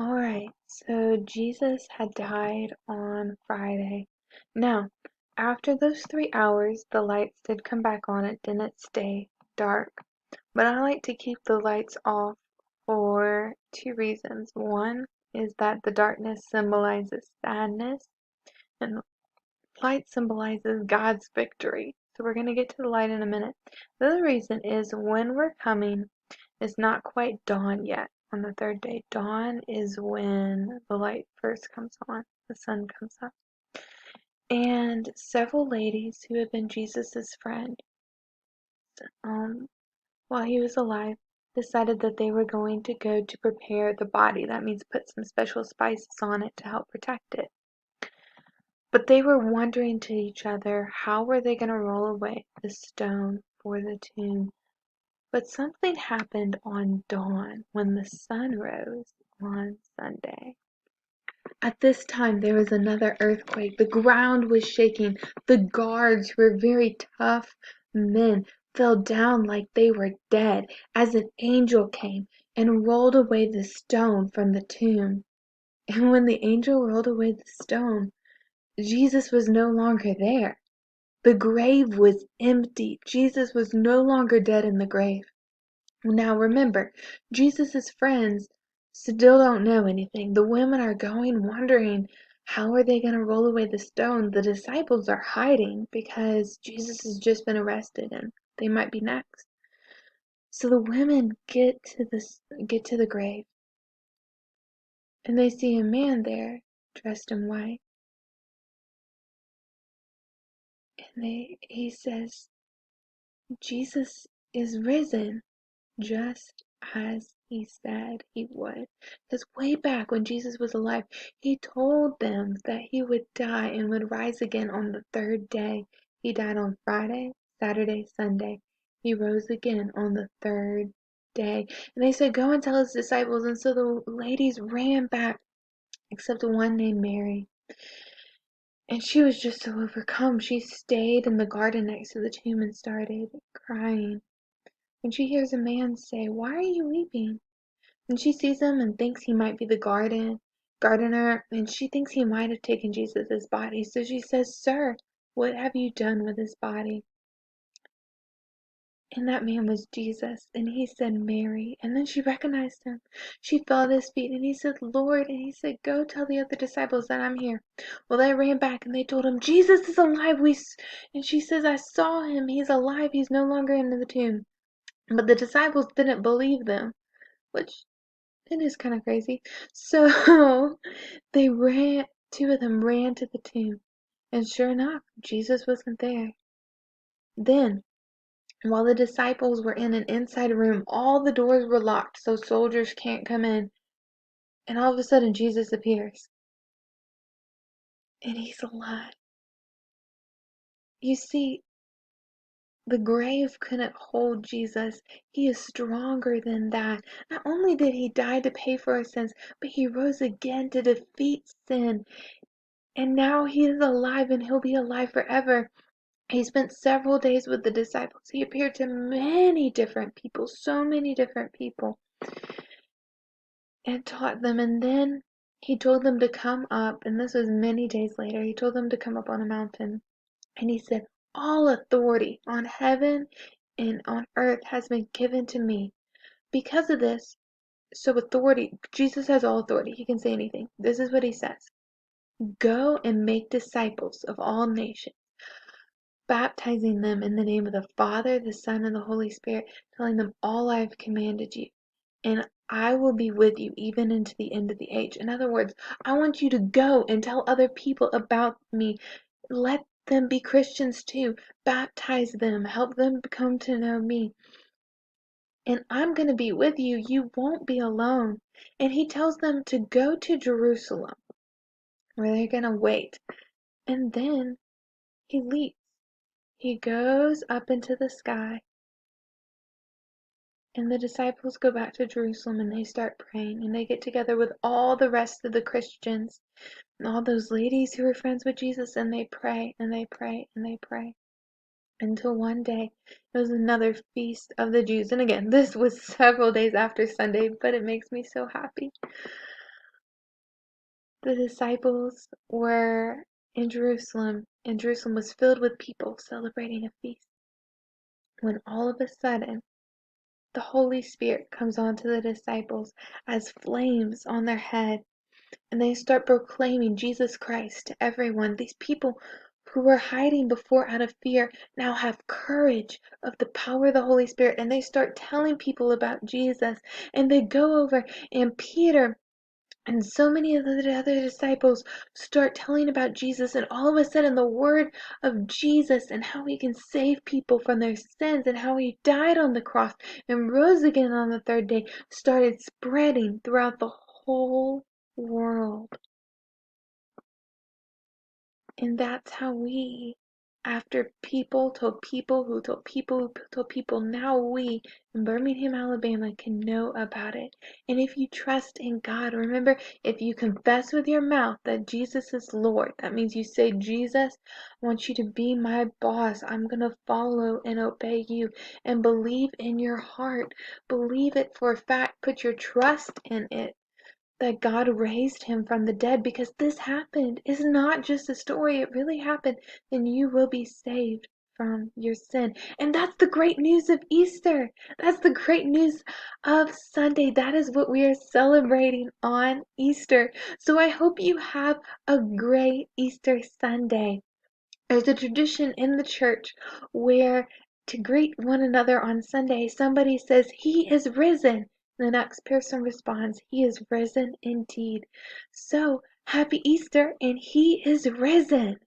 Alright, so Jesus had died on Friday. Now, after those 3 hours, the lights did come back on. It didn't stay dark. But I like to keep the lights off for two reasons. One is that the darkness symbolizes sadness, and the light symbolizes God's victory. So we're going to get to the light in a minute. The other reason is when we're coming, it's not quite dawn yet on the third day. Dawn is when the light first comes on, the sun comes up. And several ladies who had been Jesus's friend um, while he was alive decided that they were going to go to prepare the body. That means put some special spices on it to help protect it. But they were wondering to each other, how were they going to roll away the stone for the tomb? But something happened on dawn when the sun rose on Sunday. At this time there was another earthquake. The ground was shaking. The guards, who were very tough men, fell down like they were dead, as an angel came and rolled away the stone from the tomb. And when the angel rolled away the stone, Jesus was no longer there. The grave was empty. Jesus was no longer dead in the grave. Now remember, Jesus' friends still don't know anything. The women are going wondering, how are they going to roll away the stone? The disciples are hiding because Jesus has just been arrested and they might be next. So the women get to the grave, and they see a man there dressed in white, and he says, Jesus is risen, just as he said he would. Because way back when Jesus was alive, he told them that he would die and would rise again on the third day. He died on Friday, Saturday, Sunday. He rose again on the third day. And they said, go and tell his disciples. And so the ladies ran back, except one named Mary. And she was just so overcome. She stayed in the garden next to the tomb and started crying. When she hears a man say, why are you weeping? And she sees him and thinks he might be the gardener, and she thinks he might have taken Jesus' body. So she says, Sir, what have you done with his body? And that man was Jesus, and he said, Mary. And then she recognized him. She fell at his feet, and he said, Lord. And he said, go tell the other disciples that I'm here. Well, they ran back, and they told him, Jesus is alive. And she says, I saw him. He's alive. He's no longer in the tomb. But the disciples didn't believe them, which it is kind of crazy. So two of them ran to the tomb, and sure enough, Jesus wasn't there. Then, while the disciples were in an inside room, all the doors were locked so soldiers can't come in, and all of a sudden Jesus appears, and he's alive. You see, the grave couldn't hold Jesus. He is stronger than that. Not only did he die to pay for our sins, but he rose again to defeat sin. And now he is alive, and he'll be alive forever. He spent several days with the disciples. He appeared to many different people, so many different people, and taught them. And then he told them to come up, and this was many days later. He told them to come up on a mountain. And he said, all authority on heaven and on earth has been given to me. Because of this, so authority, Jesus has all authority. He can say anything. This is what he says. Go and make disciples of all nations, baptizing them in the name of the Father, the Son, and the Holy Spirit, telling them all I have commanded you. And I will be with you even into the end of the age. In other words, I want you to go and tell other people about me. Let them be Christians too. Baptize them. Help them come to know me. And I'm going to be with you. You won't be alone. And he tells them to go to Jerusalem, where they're going to wait. And then he leaves. He goes up into the sky, and the disciples go back to Jerusalem, and they start praying, and they get together with all the rest of the Christians and all those ladies who were friends with Jesus, and they pray and they pray and they pray until one day it was another feast of the Jews. And again, this was several days after Sunday, but it makes me so happy. The disciples were in Jerusalem, and Jerusalem was filled with people celebrating a feast, when all of a sudden the Holy Spirit comes onto the disciples as flames on their head, and they start proclaiming Jesus Christ to everyone. These people who were hiding before out of fear now have courage of the power of the Holy Spirit, and they start telling people about Jesus. And they go over, and Peter and so many of the other disciples start telling about Jesus, and all of a sudden, the word of Jesus and how he can save people from their sins and how he died on the cross and rose again on the third day started spreading throughout the whole world. And that's how we, after people told people who told people who told people, now we in Birmingham, Alabama can know about it. And if you trust in God, remember, if you confess with your mouth that Jesus is Lord, that means you say, Jesus, I want you to be my boss. I'm going to follow and obey you. And believe in your heart. Believe it for a fact. Put your trust in it, that God raised him from the dead, because this happened. It's not just a story, it really happened. Then you will be saved from your sin. And that's the great news of Easter. That's the great news of Sunday. That is what we are celebrating on Easter. So I hope you have a great Easter Sunday. There's a tradition in the church where, to greet one another on Sunday, somebody says, "He is risen." The next person responds, "He is risen indeed." So, happy Easter, and He is risen.